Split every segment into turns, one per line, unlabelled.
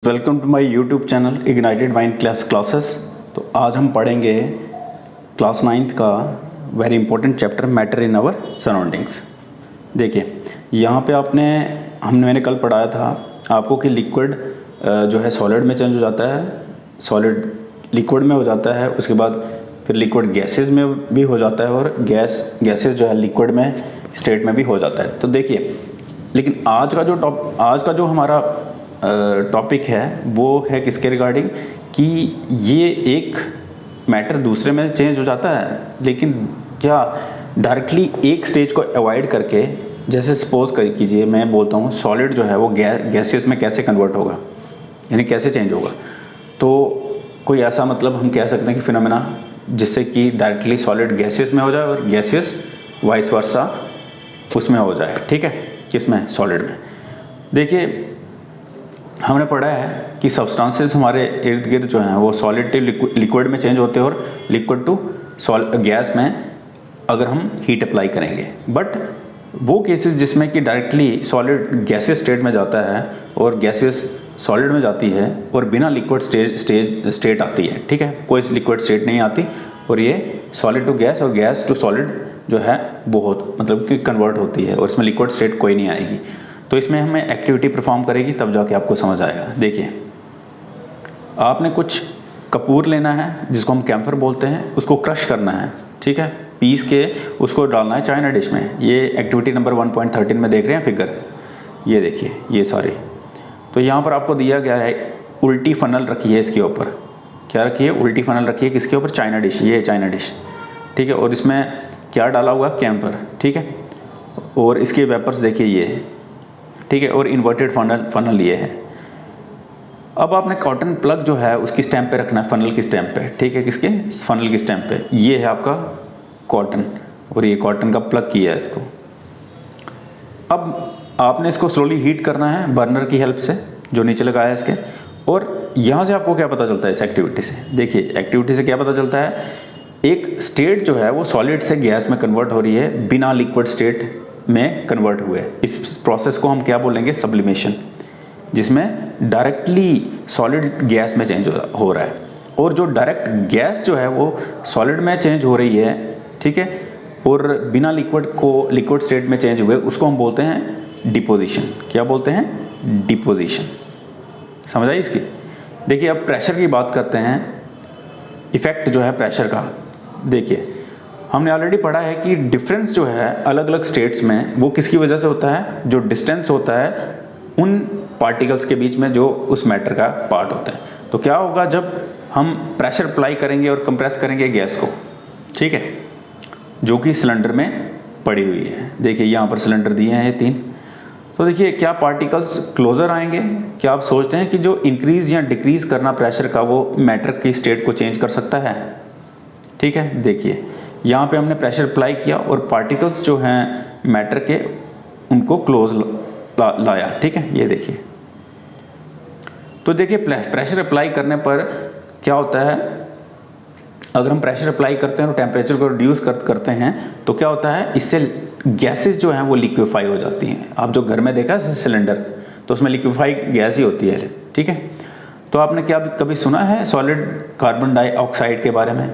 Welcome to my YouTube channel ignited mind classes. तो आज हम पढ़ेंगे क्लास 9th का very important chapter matter in our surroundings. देखिए यहाँ पे मैंने कल पढ़ाया था आपको कि लिक्विड जो है सॉलिड में चेंज हो जाता है, सॉलिड लिक्विड में हो जाता है, उसके बाद फिर लिक्विड गैसेस में भी हो जाता है और गैसेस जो है लिक्विड में स्टेट में भी हो जाता है। तो देखिए, लेकिन आज का जो हमारा टॉपिक है वो है किसके रिगार्डिंग कि ये एक मैटर दूसरे में चेंज हो जाता है, लेकिन क्या डायरेक्टली एक स्टेज को अवॉइड करके, जैसे सपोज कीजिए मैं बोलता हूँ सॉलिड जो है वो गैसेस में कैसे कन्वर्ट होगा, यानी कैसे चेंज होगा। तो कोई ऐसा मतलब हम कह सकते हैं कि फिनोमेना जिससे कि डायरेक्टली सॉलिड गैसेस में हो जाए और गैसेस वाइस वर्सा उसमें हो जाए, ठीक है, किसमें, सॉलिड में। देखिए हमने पढ़ा है कि सब्सटेंसेस हमारे इर्द गिर्द जो हैं वो सॉलिड टू लिक्विड में चेंज होते हैं और लिक्विड टू गैस में अगर हम हीट अप्लाई करेंगे। बट वो केसेस जिसमें कि डायरेक्टली सॉलिड गैसेस स्टेट में जाता है और गैसेस सॉलिड में जाती है और बिना लिक्विड स्टेट आती है, ठीक है, कोई लिक्विड स्टेट नहीं आती और ये सॉलिड टू गैस और गैस टू सॉलिड जो है बहुत मतलब कि कन्वर्ट होती है और इसमें लिक्विड स्टेट कोई नहीं आएगी। तो इसमें हमें एक्टिविटी परफॉर्म करेगी तब जाके आपको समझ आएगा। देखिए आपने कुछ कपूर लेना है जिसको हम कैम्फर बोलते हैं, उसको क्रश करना है, ठीक है, पीस के उसको डालना है चाइना डिश में। ये एक्टिविटी नंबर 1.13 में देख रहे हैं फिगर, ये देखिए ये सारे। तो यहाँ पर आपको दिया गया है उल्टी फनल रखी है इसके ऊपर, क्या रखी है, उल्टी फनल रखी है किसके ऊपर, चाइना डिश, ये चाइना डिश, ठीक है, और इसमें क्या डाला हुआ, कैम्फर, ठीक है, और इसके वेपर्स देखिए ये, ठीक है, और इन्वर्टेड फनल ये है। अब आपने कॉटन प्लग जो है उसकी स्टैम्प पे रखना है, फनल की स्टैम्प पे, ठीक है, किसके, फनल की स्टैम्प पे। ये है आपका कॉटन और ये कॉटन का प्लग किया है इसको। अब आपने इसको स्लोली हीट करना है बर्नर की हेल्प से जो नीचे लगाया है इसके। और यहाँ से आपको क्या पता चलता है इस एक्टिविटी से, देखिए एक्टिविटी से क्या पता चलता है, एक स्टेट जो है वो सॉलिड से गैस में कन्वर्ट हो रही है बिना लिक्विड स्टेट में कन्वर्ट हुए। इस प्रोसेस को हम क्या बोलेंगे, सब्लिमेशन, जिसमें डायरेक्टली सॉलिड गैस में चेंज हो रहा है। और जो डायरेक्ट गैस जो है वो सॉलिड में चेंज हो रही है, ठीक है, और बिना लिक्विड स्टेट में चेंज हुए, उसको हम बोलते हैं डिपोजिशन। क्या बोलते हैं, डिपोजिशन। समझ आई इसकी। देखिए अब प्रेशर की बात करते हैं, इफेक्ट जो है प्रेशर का। देखिए हमने ऑलरेडी पढ़ा है कि डिफरेंस जो है अलग अलग स्टेट्स में वो किसकी वजह से होता है, जो डिस्टेंस होता है उन पार्टिकल्स के बीच में जो उस मैटर का पार्ट होता है। तो क्या होगा जब हम प्रेशर अप्लाई करेंगे और कंप्रेस करेंगे गैस को, ठीक है, जो कि सिलेंडर में पड़ी हुई है। देखिए यहाँ पर सिलेंडर दिए हैं 3। तो देखिए क्या पार्टिकल्स क्लोजर आएंगे, क्या आप सोचते हैं कि जो इंक्रीज या डिक्रीज करना प्रेशर का वो मैटर की स्टेट को चेंज कर सकता है, ठीक है। देखिए यहाँ पे हमने प्रेशर अप्लाई किया और पार्टिकल्स जो हैं मैटर के उनको क्लोज लाया, ठीक है, ये देखिए। तो देखिए प्रेशर अप्लाई करने पर क्या होता है, अगर हम प्रेशर अप्लाई करते हैं और टेम्परेचर को रिड्यूस करते हैं तो क्या होता है, इससे गैसेस जो हैं वो लिक्विफाई हो जाती हैं। आप जो घर में देखा है सिलेंडर, तो उसमें लिक्विफाई गैस ही होती है, ठीक है। तो आपने क्या कभी सुना है सॉलिड कार्बन डाइऑक्साइड के बारे में।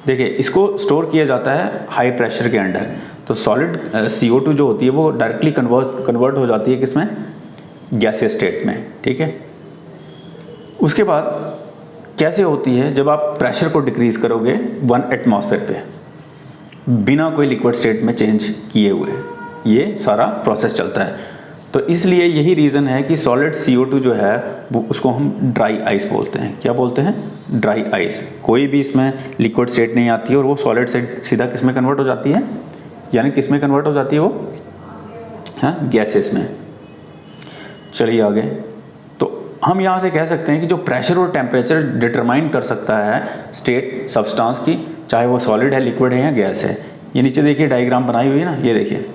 देखिए इसको स्टोर किया जाता है हाई प्रेशर के अंडर। तो सॉलिड CO2 जो होती है वो डायरेक्टली कन्वर्ट हो जाती है किसमें, गैसियस स्टेट में, ठीक है। उसके बाद कैसे होती है, जब आप प्रेशर को डिक्रीज करोगे 1 एटमॉस्फेयर पे बिना कोई लिक्विड स्टेट में चेंज किए हुए, ये सारा प्रोसेस चलता है। तो इसलिए यही रीज़न है कि सॉलिड CO2 जो है वो उसको हम ड्राई आइस बोलते हैं। क्या बोलते हैं, ड्राई आइस। कोई भी इसमें लिक्विड स्टेट नहीं आती है और वो सॉलिड से सीधा किस में कन्वर्ट हो जाती है, यानी किस में कन्वर्ट हो जाती है वो, हाँ, गैसेस में। चलिए आगे। तो हम यहाँ से कह सकते हैं कि जो प्रेशर और टेम्परेचर डिटरमाइन कर सकता है स्टेट सब्सटेंस की, चाहे वो सॉलिड है, लिक्विड है या गैस है। ये नीचे देखिए डायग्राम बनाई हुई है ना, ये देखिए,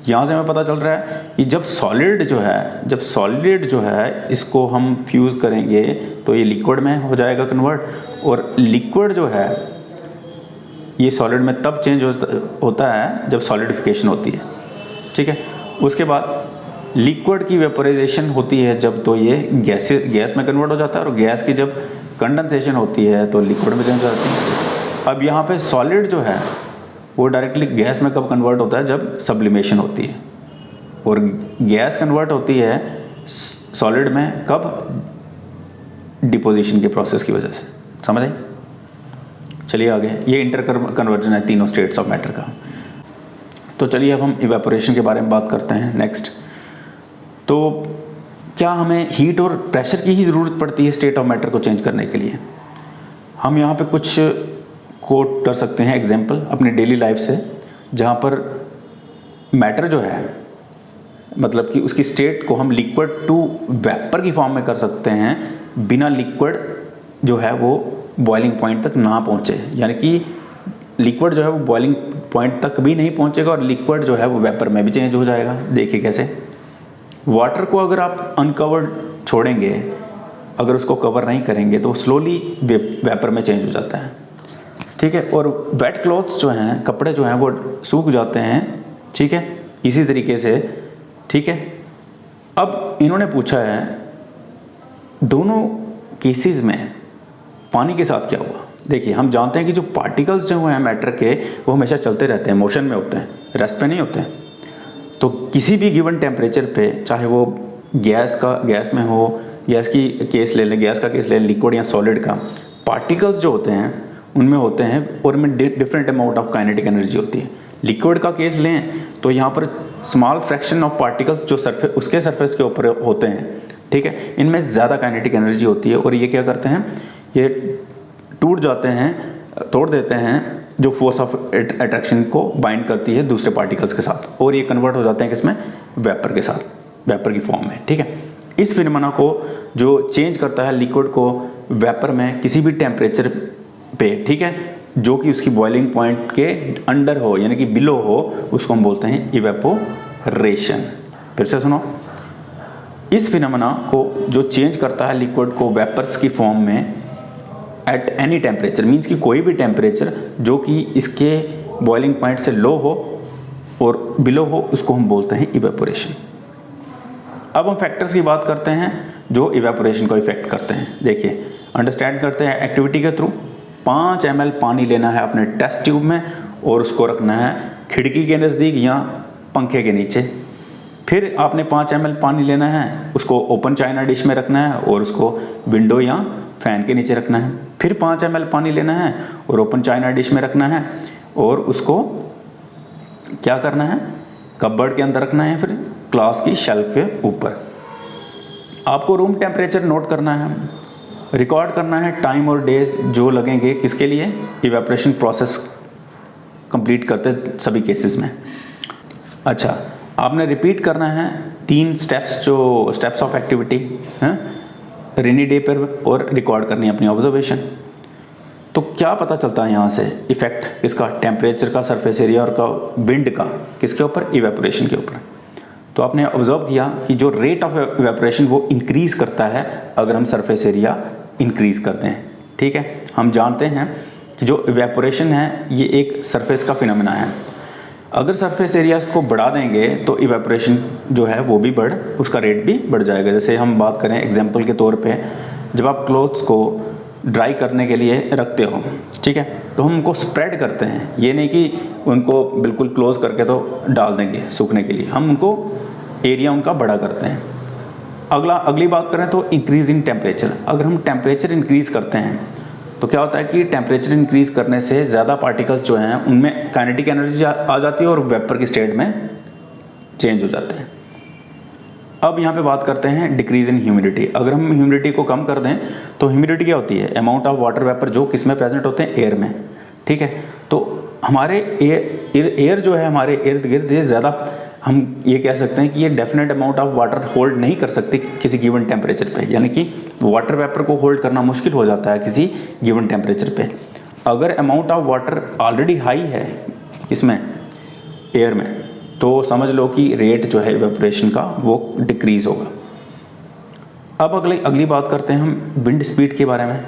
यहाँ से हमें पता चल रहा है कि जब सॉलिड जो है इसको हम फ्यूज़ करेंगे तो ये लिक्विड में हो जाएगा कन्वर्ट, और लिक्विड जो है ये सॉलिड में तब चेंज होता है जब सॉलिडिफिकेशन होती है, ठीक है। उसके बाद लिक्विड की वेपोराइजेशन होती है जब तो ये गैस में कन्वर्ट हो जाता है, और गैस की जब कंडेंसेशन होती है तो लिक्विड में चेंज हो जाती है। अब यहाँ पे सॉलिड जो है वो डायरेक्टली गैस में कब कन्वर्ट होता है, जब सब्लिमेशन होती है, और गैस कन्वर्ट होती है सॉलिड में कब, डिपोजिशन के प्रोसेस की वजह से। समझ आई? चलिए आगे, ये इंटर कन्वर्जन है तीनों स्टेट्स ऑफ मैटर का। तो चलिए अब हम इवेपोरेशन के बारे में बात करते हैं नेक्स्ट। तो क्या हमें हीट और प्रेशर की ही ज़रूरत पड़ती है स्टेट ऑफ मैटर को चेंज करने के लिए? हम यहाँ पे कुछ कोट कर सकते हैं एग्जांपल अपनी डेली लाइफ से, जहाँ पर मैटर जो है मतलब कि उसकी स्टेट को हम लिक्विड टू वेपर की फॉर्म में कर सकते हैं, बिना लिक्विड जो है वो बॉइलिंग पॉइंट तक ना पहुँचे। यानी कि लिक्विड जो है वो बॉइलिंग पॉइंट तक भी नहीं पहुँचेगा और लिक्विड जो है वो वेपर में भी चेंज हो जाएगा। देखिए कैसे, वाटर को अगर आप अनकवर्ड छोड़ेंगे, अगर उसको कवर नहीं करेंगे तो स्लोली वेपर में चेंज हो जाता है, ठीक है। और वेट क्लॉथ्स जो हैं, कपड़े जो हैं वो सूख जाते हैं, ठीक है, इसी तरीके से, ठीक है। अब इन्होंने पूछा है दोनों केसेस में पानी के साथ क्या हुआ। देखिए हम जानते हैं कि जो पार्टिकल्स जो हैं मैटर के वो हमेशा चलते रहते हैं, मोशन में होते हैं, रेस्ट पे नहीं होते हैं। तो किसी भी गिवन टेम्परेचर पे, चाहे वो गैस में हो, गैस की केस ले लें, गैस का केस ले लें, लिक्विड या सॉलिड का, पार्टिकल्स जो होते हैं उनमें होते हैं और उनमें different amount of kinetic energy होती है। लिक्विड का केस लें तो यहाँ पर स्मॉल फ्रैक्शन ऑफ पार्टिकल्स जो उसके सरफेस के ऊपर होते हैं, ठीक है, इनमें ज़्यादा काइनेटिक एनर्जी होती है, और ये क्या करते हैं, ये टूट जाते हैं, तोड़ देते हैं जो फोर्स ऑफ अट्रैक्शन को बाइंड करती है दूसरे पार्टिकल्स के साथ, और ये कन्वर्ट हो जाते हैं किसमें, वेपर के साथ, वेपर की फॉर्म में, ठीक है। इस फिनोमेना को जो चेंज करता है लिक्विड को वेपर में किसी भी टेम्परेचर पे, ठीक है, जो कि उसकी बॉइलिंग पॉइंट के अंडर हो यानी कि बिलो हो, उसको हम बोलते हैं इवेपोरेशन। फिर से सुनो, इस फिनोमेना को जो चेंज करता है लिक्विड को वेपर्स की फॉर्म में एट एनी टेम्परेचर, मीन्स कि कोई भी टेम्परेचर जो कि इसके बॉइलिंग पॉइंट से लो हो और बिलो हो, उसको हम बोलते हैं इवेपोरेशन। अब हम फैक्टर्स की बात करते हैं जो इवेपोरेशन को इफेक्ट करते हैं। देखिए अंडरस्टैंड करते हैं एक्टिविटी के थ्रू। 5 ml पानी लेना है अपने टेस्ट ट्यूब में और उसको रखना है खिड़की के नज़दीक या पंखे के नीचे। फिर आपने 5 ml पानी लेना है, उसको ओपन चाइना डिश में रखना है और उसको विंडो या फैन के नीचे रखना है। फिर 5 ml पानी लेना है और ओपन चाइना डिश में रखना है और उसको क्या करना है, कपबोर्ड के अंदर रखना है, फिर ग्लास की शेल्फ के ऊपर। आपको रूम टेम्परेचर नोट करना है, रिकॉर्ड करना है टाइम और डेज जो लगेंगे किसके लिए, इवेपोरेशन प्रोसेस कंप्लीट करते सभी केसेस में। अच्छा, आपने रिपीट करना है 3 स्टेप्स, जो स्टेप्स ऑफ एक्टिविटी हैं रेनी डे पर, और रिकॉर्ड करनी है अपनी ऑब्जर्वेशन। तो क्या पता चलता है यहाँ से इफेक्ट किसका, टेम्परेचर का, सरफेस एरिया और का, विंड का, किसके ऊपर, इवेपोरेशन के ऊपर। तो आपने ऑब्जर्व किया कि जो रेट ऑफ इवेपोरेशन वो इंक्रीज करता है अगर हम सरफेस एरिया इंक्रीज करते हैं, ठीक है। हम जानते हैं कि जो इवेपोरेशन है ये एक सरफेस का फिनोमेना है। अगर सरफेस एरियाज को बढ़ा देंगे तो इवेपोरेशन जो है वो भी उसका रेट भी बढ़ जाएगा। जैसे हम बात करें एग्जांपल के तौर पे, जब आप क्लोथ्स को ड्राई करने के लिए रखते हो, ठीक है, तो हम उनको स्प्रेड करते हैं। ये नहीं कि उनको बिल्कुल क्लोज करके तो डाल देंगे सूखने के लिए, हम उनको एरिया उनका बड़ा करते हैं। अगली बात करें तो इंक्रीज इन टेम्परेचर। अगर हम टेम्परेचर इंक्रीज करते हैं तो क्या होता है कि टेम्परेचर इंक्रीज करने से ज़्यादा पार्टिकल्स जो हैं उनमें काइनेटिक एनर्जी आ जाती है और वेपर की स्टेट में चेंज हो जाते हैं। अब यहाँ पे बात करते हैं डिक्रीज इन ह्यूमिडिटी। अगर हम ह्यूमिडिटी को कम कर दें तो ह्यूमिडिटी क्या होती है, अमाउंट ऑफ वाटर वेपर जो किस में प्रेजेंट होते हैं, एयर में, ठीक है। तो हमारे एयर जो है हमारे इर्द गिर्द ये ज़्यादा, हम ये कह सकते हैं कि ये definite amount of water hold नहीं कर सकती किसी गिवन टेम्परेचर पे, यानी कि वाटर वेपर को होल्ड करना मुश्किल हो जाता है किसी गिवन टेम्परेचर पे। अगर amount of water already high है इसमें, एयर में, तो समझ लो कि रेट जो है इवेपोरेशन का वो डिक्रीज होगा। अब अगली बात करते हैं हम विंड स्पीड के बारे में।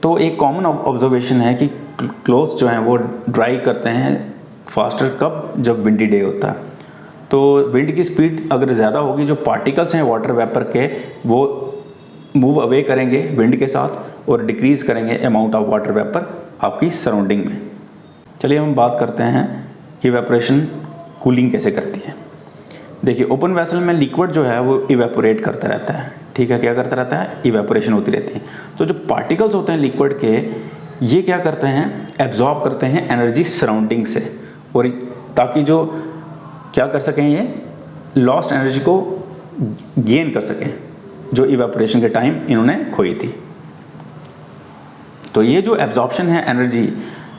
तो एक कॉमन ऑब्जर्वेशन है कि क्लोथ्स जो हैं वो ड्राई करते हैं फास्टर कब, जब विंडी डे होता है। तो विंड की स्पीड अगर ज़्यादा होगी, जो पार्टिकल्स हैं वाटर वेपर के वो मूव अवे करेंगे विंड के साथ और डिक्रीज करेंगे अमाउंट ऑफ वाटर वेपर आपकी सराउंडिंग में। चलिए हम बात करते हैं इवेपोरेशन कूलिंग कैसे करती है। देखिए ओपन वेसल में लिक्विड जो है वो इवेपोरेट करता रहता है, ठीक है, क्या करता रहता है, इवेपोरेशन होती रहती है। तो जो पार्टिकल्स होते हैं लिक्विड के, ये क्या करते हैं, एब्जॉर्ब करते हैं एनर्जी सराउंडिंग से, और ताकि जो क्या कर सकें, ये लॉस्ट एनर्जी को गेन कर सकें जो इवेपोरेशन के टाइम इन्होंने खोई थी। तो ये जो एब्जॉर्प्शन है एनर्जी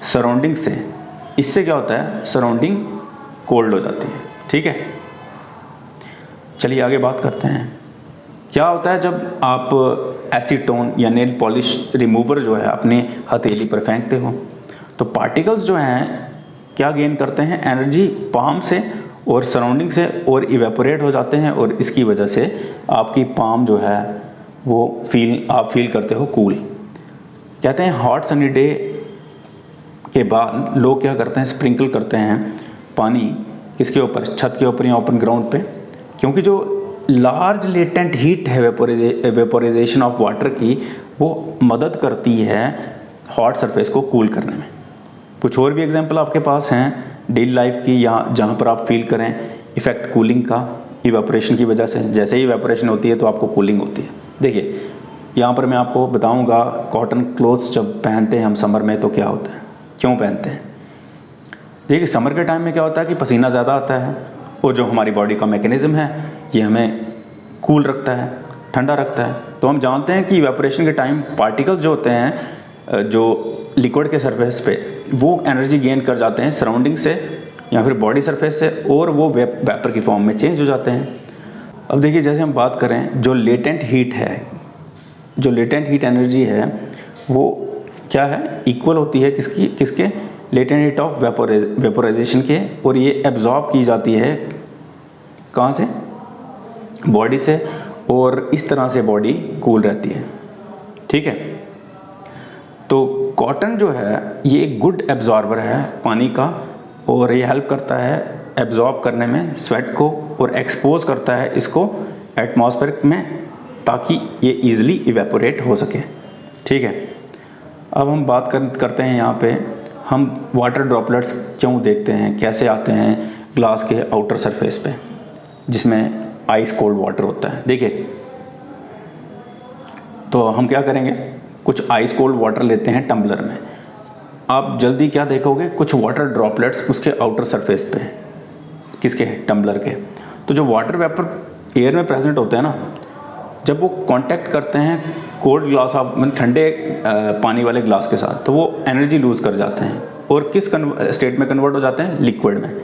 सराउंडिंग से, इससे क्या होता है, सराउंडिंग कोल्ड हो जाती है, ठीक है। चलिए आगे बात करते हैं क्या होता है जब आप एसीटोन या नेल पॉलिश रिमूवर जो है अपनी हथेली पर फेंकते हो, तो पार्टिकल्स जो हैं क्या गेन करते हैं, एनर्जी पाम से और सराउंडिंग से, और इवेपोरेट हो जाते हैं, और इसकी वजह से आपकी पाम जो है वो आप फील करते हो कूल। कहते हैं हॉट सनी डे के बाद लोग क्या करते हैं, स्प्रिंकल करते हैं पानी किसके ऊपर, छत के ऊपर या ओपन ग्राउंड पे, क्योंकि जो लार्ज लेटेंट हीट है वेपोराइजेशन ऑफ वाटर की, वो मदद करती है हॉट सरफेस को कूल करने में। कुछ और भी एग्जांपल आपके पास हैं डेली लाइफ की, या जहाँ पर आप फील करें इफेक्ट कूलिंग का इवेपोरेशन की वजह से। जैसे ही इवेपोरेशन होती है तो आपको कूलिंग होती है। देखिए यहाँ पर मैं आपको बताऊँगा, कॉटन क्लोथ्स जब पहनते हैं हम समर में तो क्या होता है, क्यों पहनते हैं। देखिए समर के टाइम में क्या होता है कि पसीना ज़्यादा आता है, और जो हमारी बॉडी का मैकेनिज़्म है ये हमें कूल रखता है, ठंडा रखता है। तो हम जानते हैं कि इवेपोरेशन के टाइम पार्टिकल्स जो होते हैं जो लिक्विड के सरफेस पे, वो एनर्जी गेन कर जाते हैं सराउंडिंग से या फिर बॉडी सरफेस से, और वो वेपर की फॉर्म में चेंज हो जाते हैं। अब देखिए जैसे हम बात करें जो लेटेंट हीट है, जो लेटेंट हीट एनर्जी है वो क्या है, इक्वल होती है किसके लेटेंट हीट ऑफ वेपोराइजेशन के, और ये एब्जॉर्ब की जाती है कहाँ से, बॉडी से, और इस तरह से बॉडी कूल रहती है, ठीक है। तो कॉटन जो है ये एक गुड एब्जॉर्बर है पानी का, और ये हेल्प करता है एब्जॉर्ब करने में स्वेट को, और एक्सपोज करता है इसको एटमॉस्फेयर में, ताकि ये इजीली इवेपोरेट हो सके, ठीक है। अब हम बात करते हैं यहाँ पे हम वाटर ड्रॉपलेट्स क्यों देखते हैं, कैसे आते हैं ग्लास के आउटर सरफेस पे जिसमें आइस कोल्ड वाटर होता है। देखिए तो हम क्या करेंगे, कुछ आइस कोल्ड वाटर लेते हैं टम्बलर में, आप जल्दी क्या देखोगे, कुछ वाटर ड्रॉपलेट्स उसके आउटर सरफेस पे, किसके, टम्बलर के। तो जो वाटर वेपर एयर में प्रेजेंट होते हैं ना, जब वो कांटेक्ट करते हैं कोल्ड ग्लास ऑफ ठंडे पानी वाले ग्लास के साथ, तो वो एनर्जी लूज़ कर जाते हैं, और किस स्टेट में कन्वर्ट हो जाते हैं, लिक्विड में,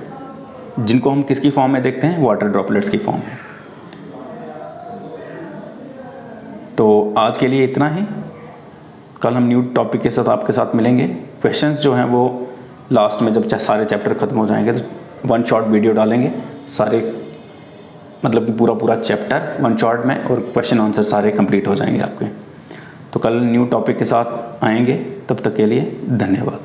जिनको हम किसकी फॉर्म में देखते हैं, वाटर ड्रॉपलेट्स की फॉर्म में। तो आज के लिए इतना ही, कल हम न्यू टॉपिक के साथ आपके साथ मिलेंगे। क्वेश्चंस जो हैं वो लास्ट में जब सारे चैप्टर ख़त्म हो जाएंगे तो वन शॉट वीडियो डालेंगे, सारे मतलब कि पूरा चैप्टर वन शॉट में, और क्वेश्चन आंसर सारे कंप्लीट हो जाएंगे आपके। तो कल न्यू टॉपिक के साथ आएंगे, तब तक के लिए धन्यवाद।